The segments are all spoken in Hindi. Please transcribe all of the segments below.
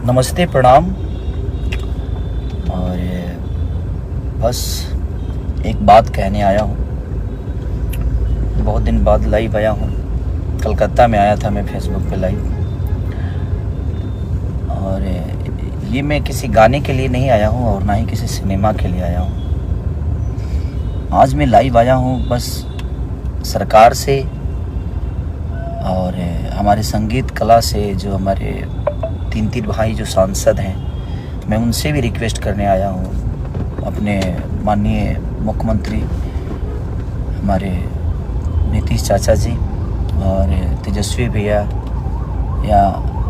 नमस्ते, प्रणाम। और बस एक बात कहने आया हूँ। बहुत दिन बाद लाइव आया हूँ। कलकत्ता में आया था मैं फेसबुक पे लाइव। और ये मैं किसी गाने के लिए नहीं आया हूँ और ना ही किसी सिनेमा के लिए आया हूँ। आज मैं लाइव आया हूँ बस सरकार से और हमारे संगीत कला से, जो हमारे तीन भाई जो सांसद हैं, मैं उनसे भी रिक्वेस्ट करने आया हूँ। अपने माननीय मुख्यमंत्री हमारे नीतीश चाचा जी और तेजस्वी भैया या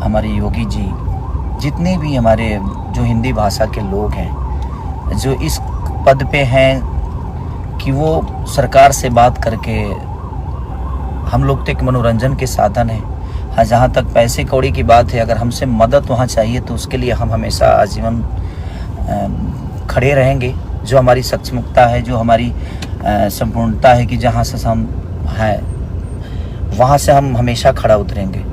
हमारे योगी जी, जितने भी हमारे जो हिंदी भाषा के लोग हैं, जो इस पद पे हैं कि वो सरकार से बात करके, हम लोग तो एक मनोरंजन के साधन है। हाँ, जहाँ तक पैसे कौड़ी की बात है, अगर हमसे मदद वहाँ चाहिए तो उसके लिए हम हमेशा आजीवन खड़े रहेंगे। जो हमारी सक्षमता है, जो हमारी संपूर्णता है कि जहाँ से हम हैं वहाँ से हम हमेशा खड़ा उतरेंगे।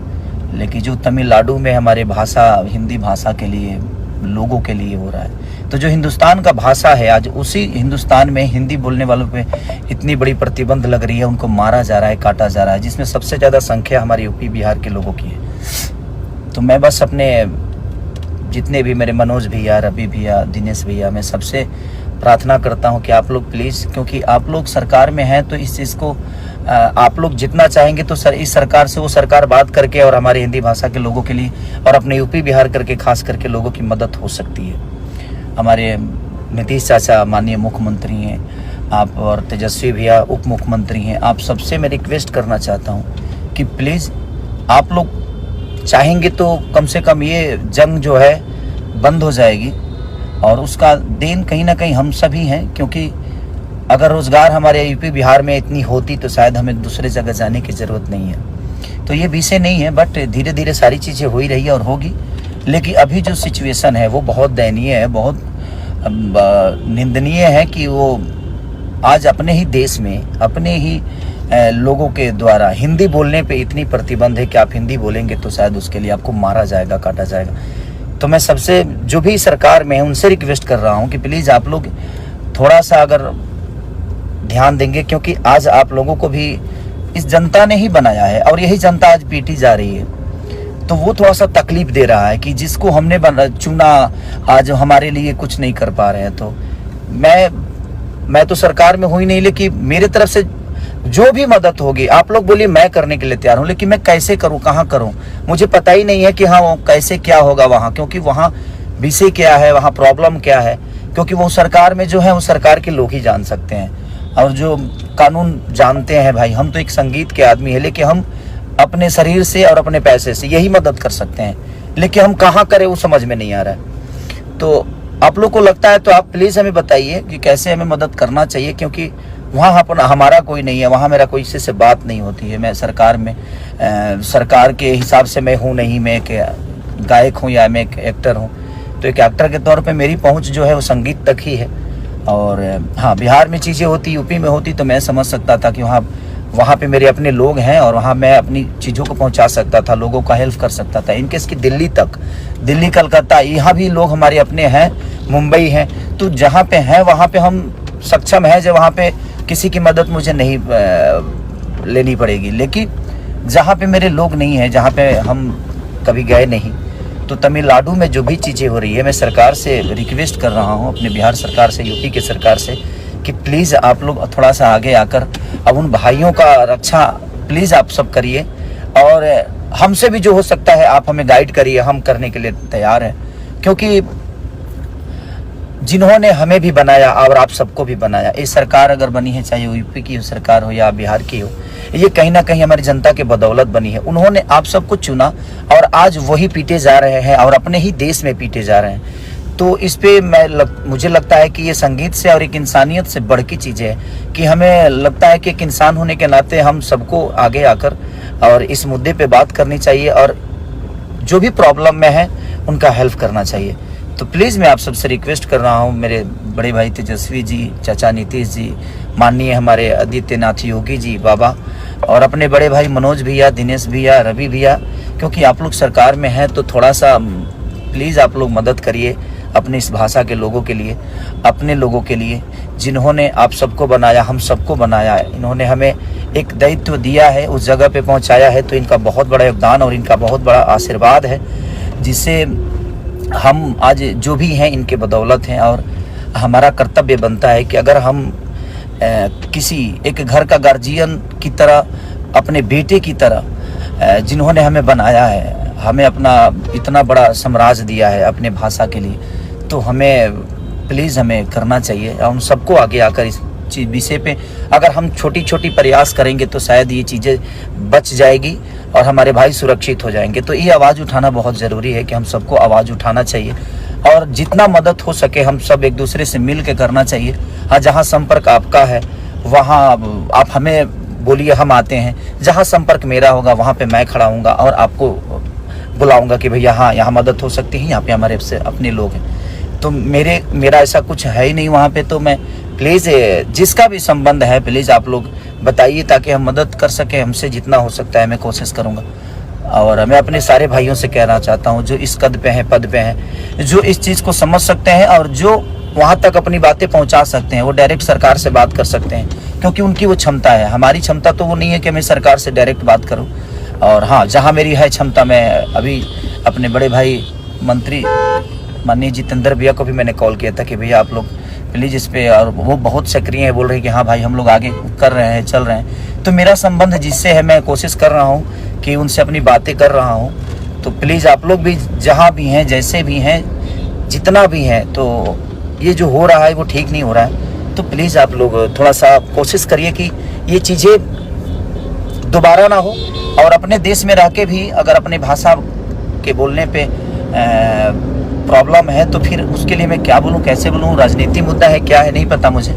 लेकिन जो तमिलनाडु में हमारे भाषा, हिंदी भाषा के लिए, लोगों के लिए हो रहा है, तो जो हिंदुस्तान का भाषा है, आज उसी हिंदुस्तान में हिंदी बोलने वालों पे इतनी बड़ी प्रतिबंध लग रही है, उनको मारा जा रहा है, काटा जा रहा है, जिसमें सबसे ज़्यादा संख्या हमारे यूपी बिहार के लोगों की है। तो मैं बस अपने जितने भी मेरे मनोज भैया, रवि भैया, दिनेश भैया, मैं सबसे प्रार्थना करता हूं कि आप लोग प्लीज़, क्योंकि आप लोग सरकार में हैं, तो इस चीज़ को आप लोग जितना चाहेंगे तो इस सरकार से वो सरकार बात करके और हमारे हिंदी भाषा के लोगों के लिए और अपने यूपी बिहार करके खास करके लोगों की मदद हो सकती है। हमारे नीतीश चाचा माननीय मुख्यमंत्री हैं, आप और तेजस्वी भैया उप मुख्यमंत्री हैं, आप सबसे मैं रिक्वेस्ट करना चाहता हूं कि प्लीज़ आप लोग चाहेंगे तो कम से कम ये जंग जो है बंद हो जाएगी। और उसका देन कहीं ना कहीं हम सभी हैं, क्योंकि अगर रोज़गार हमारे यूपी बिहार में इतनी होती तो शायद हमें दूसरे जगह जाने की ज़रूरत नहीं है। तो ये विषय नहीं है, बट धीरे धीरे सारी चीज़ें हो ही रही है और होगी। लेकिन अभी जो सिचुएशन है वो बहुत दयनीय है, बहुत निंदनीय है कि वो आज अपने ही देश में, अपने ही लोगों के द्वारा हिंदी बोलने पे इतनी प्रतिबंध है कि आप हिंदी बोलेंगे तो शायद उसके लिए आपको मारा जाएगा, काटा जाएगा। तो मैं सबसे, जो भी सरकार में है, उनसे रिक्वेस्ट कर रहा हूँ कि प्लीज़ आप लोग थोड़ा सा अगर ध्यान देंगे, क्योंकि आज आप लोगों को भी इस जनता ने ही बनाया है और यही जनता आज पीटी जा रही है। तो वो थोड़ा सा तकलीफ दे रहा है कि जिसको हमने चुना आज हमारे लिए कुछ नहीं कर पा रहे हैं। तो मैं तो सरकार में हूँ ही नहीं, लेकिन मेरे तरफ से जो भी मदद होगी, आप लोग बोलिए, मैं करने के लिए तैयार हूँ। लेकिन मैं कैसे करूँ, कहाँ करूँ, मुझे पता ही नहीं है कि हाँ वो कैसे क्या होगा वहाँ, क्योंकि वहाँ विषय क्या है, वहाँ प्रॉब्लम क्या है, क्योंकि वो सरकार में जो है वो सरकार के लोग ही जान सकते हैं और जो कानून जानते हैं। भाई, हम तो एक संगीत के आदमी है, लेकिन हम अपने शरीर से और अपने पैसे से यही मदद कर सकते हैं, लेकिन हम कहाँ करें वो समझ में नहीं आ रहा है। तो आप लोग को लगता है तो आप प्लीज़ हमें बताइए कि कैसे हमें मदद करना चाहिए, क्योंकि वहाँ अपना हमारा कोई नहीं है, वहाँ मेरा कोई किसी से बात नहीं होती है। मैं सरकार में सरकार के हिसाब से मैं हूँ नहीं, मैं एक गायक हूँ या मैं एक एक्टर हूँ। तो एक एक्टर के तौर पे मेरी पहुँच जो है वो संगीत तक ही है। और हाँ, बिहार में चीज़ें होती, यूपी में होती तो मैं समझ सकता था कि वहाँ पे मेरे अपने लोग हैं और वहाँ मैं अपनी चीज़ों को पहुँचा सकता था, लोगों का हेल्प कर सकता था। इनकेस की दिल्ली तक, दिल्ली, कलकत्ता, यहाँ भी लोग हमारे अपने हैं, मुंबई हैं, तो जहाँ पे हैं वहाँ पे हम सक्षम हैं, जो वहाँ पे किसी की मदद मुझे नहीं लेनी पड़ेगी। लेकिन जहाँ पे मेरे लोग नहीं हैं, जहाँ पे हम कभी गए नहीं, तो तमिलनाडु में जो भी चीज़ें हो रही है, मैं सरकार से रिक्वेस्ट कर रहा हूँ, अपने बिहार सरकार से, यूपी के सरकार से, कि प्लीज़ आप लोग थोड़ा सा आगे आकर अब उन भाइयों का रक्षा प्लीज़ आप सब करिए। और हमसे भी जो हो सकता है आप हमें गाइड करिए, हम करने के लिए तैयार हैं, क्योंकि जिन्होंने हमें भी बनाया और आप सबको भी बनाया, ये सरकार अगर बनी है, चाहे वो यूपी की सरकार हो या बिहार की हो, ये कहीं ना कहीं हमारी जनता के बदौलत बनी है। उन्होंने आप सबको चुना और आज वही पीटे जा रहे हैं और अपने ही देश में पीटे जा रहे हैं। तो इस पे मुझे लगता है कि ये संगीत से और एक इंसानियत से बढ़ की चीज़ है कि हमें लगता है कि एक इंसान होने के नाते हम सबको आगे आकर और इस मुद्दे पे बात करनी चाहिए और जो भी प्रॉब्लम में है उनका हेल्प करना चाहिए। तो प्लीज़ मैं आप सबसे रिक्वेस्ट कर रहा हूँ, मेरे बड़े भाई तेजस्वी जी, चाचा नीतीश जी, माननीय हमारे आदित्यनाथ योगी जी बाबा, और अपने बड़े भाई मनोज भैया, दिनेश भैया, रवि भैया, क्योंकि आप लोग सरकार में हैं तो थोड़ा सा प्लीज़ आप लोग मदद करिए अपनी इस भाषा के लोगों के लिए, अपने लोगों के लिए जिन्होंने आप सबको बनाया, हम सबको बनाया है। इन्होंने हमें एक दायित्व दिया है, उस जगह पे पहुंचाया है, तो इनका बहुत बड़ा योगदान और इनका बहुत बड़ा आशीर्वाद है, जिससे हम आज जो भी हैं इनके बदौलत हैं। और हमारा कर्तव्य बनता है कि अगर हम किसी एक घर का गार्जियन की तरह, अपने बेटे की तरह जिन्होंने हमें बनाया है, हमें अपना इतना बड़ा साम्राज्य दिया है अपने भाषा के लिए, तो हमें प्लीज़ हमें करना चाहिए। हम सबको आगे आकर इस विषय पे अगर हम छोटी छोटी प्रयास करेंगे तो शायद ये चीज़ें बच जाएगी और हमारे भाई सुरक्षित हो जाएंगे। तो ये आवाज़ उठाना बहुत ज़रूरी है कि हम सबको आवाज़ उठाना चाहिए और जितना मदद हो सके हम सब एक दूसरे से मिल के करना चाहिए। हाँ, जहाँ संपर्क आपका है वहाँ आप हमें बोलिए, हम आते हैं। जहाँ संपर्क मेरा होगा वहाँ पे मैं खड़ा हूँगा और आपको बुलाऊंगा कि भैया हाँ यहाँ मदद हो सकती है, यहाँ पे हमारे से अपने लोग हैं। तो मेरा ऐसा कुछ है ही नहीं वहाँ पे। तो मैं प्लीज़ जिसका भी संबंध है प्लीज़ आप लोग बताइए ताकि हम मदद कर सकें। हमसे जितना हो सकता है मैं कोशिश करूँगा। और मैं अपने सारे भाइयों से कहना चाहता हूँ जो इस कद पे हैं, पद पे हैं, जो इस चीज़ को समझ सकते हैं और जो वहाँ तक अपनी बातें पहुँचा सकते हैं, वो डायरेक्ट सरकार से बात कर सकते हैं, क्योंकि उनकी वो क्षमता है। हमारी क्षमता तो वो नहीं है कि मैं सरकार से डायरेक्ट बात करूँ। और हाँ, जहाँ मेरी है क्षमता, मैं अभी अपने बड़े भाई मंत्री माननीय जितेंद्र भैया को भी मैंने कॉल किया था कि भैया आप लोग प्लीज़ इस पे, और वो बहुत सक्रिय है, बोल रहे हैं कि हाँ भाई हम लोग आगे कर रहे हैं, चल रहे हैं। तो मेरा संबंध जिससे है मैं कोशिश कर रहा हूँ कि उनसे अपनी बातें कर रहा हूँ। तो प्लीज़ आप लोग भी जहाँ भी हैं, जैसे भी हैं, जितना भी हैं, तो ये जो हो रहा है वो ठीक नहीं हो रहा है। तो प्लीज़ आप लोग थोड़ा सा कोशिश करिए कि ये चीज़ें दोबारा ना हो। और अपने देश में रह के भी अगर अपने भाषा के बोलने पे प्रॉब्लम है तो फिर उसके लिए मैं क्या बोलूँ, कैसे बोलूँ, राजनीति मुद्दा है क्या है नहीं पता मुझे,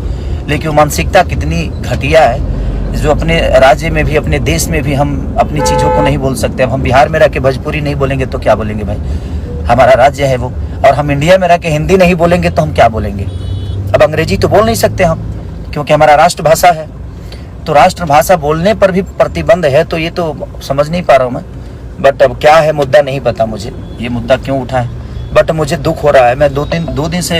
लेकिन मानसिकता कितनी घटिया है जो अपने राज्य में भी, अपने देश में भी हम अपनी चीज़ों को नहीं बोल सकते। अब हम बिहार में रह के भोजपुरी नहीं बोलेंगे तो क्या बोलेंगे भाई, हमारा राज्य है वो। और हम इंडिया में रह के हिंदी नहीं बोलेंगे तो हम क्या बोलेंगे। अब अंग्रेजी तो बोल नहीं सकते हम, क्योंकि हमारा राष्ट्रभाषा है। तो राष्ट्रभाषा बोलने पर भी प्रतिबंध है, तो ये तो समझ नहीं पा रहा हूँ मैं। बट अब क्या है मुद्दा नहीं पता मुझे, ये मुद्दा क्यों उठा है, बट मुझे दुख हो रहा है। मैं दो दिन से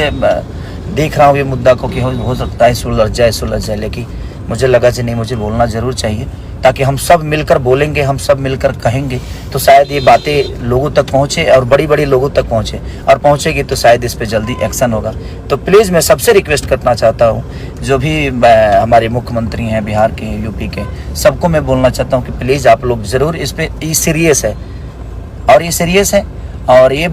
देख रहा हूँ ये मुद्दा को कि हो सकता है सुलझ जाए, लेकिन मुझे लगा कि नहीं, मुझे बोलना ज़रूर चाहिए, ताकि हम सब मिलकर बोलेंगे, हम सब मिलकर कहेंगे तो शायद ये बातें लोगों तक पहुँचे और बड़ी लोगों तक पहुँचे, और पहुँचेगी तो शायद इस पर जल्दी एक्शन होगा। तो प्लीज़ मैं सबसे रिक्वेस्ट करना चाहता हूँ, जो भी हमारे मुख्यमंत्री हैं बिहार के, यूपी के, सबको मैं बोलना चाहता हूँ कि प्लीज़ आप लोग ज़रूर इस पर, ये सीरियस है और ये सीरियस है और ये